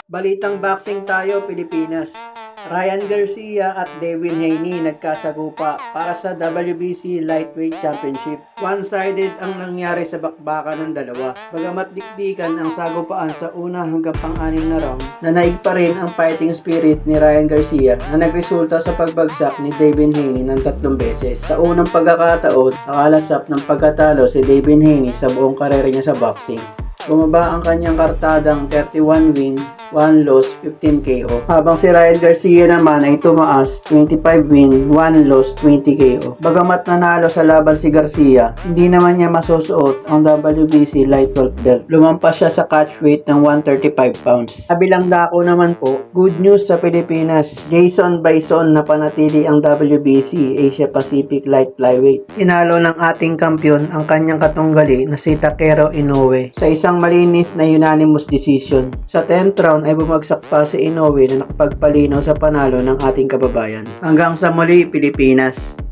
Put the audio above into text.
Balitang boxing tayo, Pilipinas. Ryan Garcia at Devin Haney nagkasagupa para sa WBC Lightweight Championship. One-sided ang nangyari sa bakbakan ng dalawa. Bagamat dikdikan ang sagupaan sa una hanggang pang-anim na round, nanaig pa rin ang fighting spirit ni Ryan Garcia na nagresulta sa pagbagsak ni Devin Haney ng 3 beses. Sa unang pagkakataon, nakalasap ng pagkatalo si Devin Haney sa buong karera niya sa boxing. Bumaba ang kanyang kartadang 31 win, 1 loss, 15 KO. Habang si Ryan Garcia naman ay tumaas 25 win, 1 loss, 20 KO. Bagamat nanalo sa laban si Garcia, hindi naman niya masusuot ang WBC lightweight belt. Lumampas siya sa catch weight ng 135 pounds. Kabilang dako naman po, good news sa Pilipinas. Jason Bison na panatili ang WBC Asia Pacific Light Flyweight. Tinalo ng ating kampyon ang kanyang katunggali na si Takeru Inoue sa isang malinis na unanimous decision. Sa 10th round ay bumagsak pa si Inoue na nakapagpalinaw sa panalo ng ating kababayan. Hanggang sa muli, Pilipinas!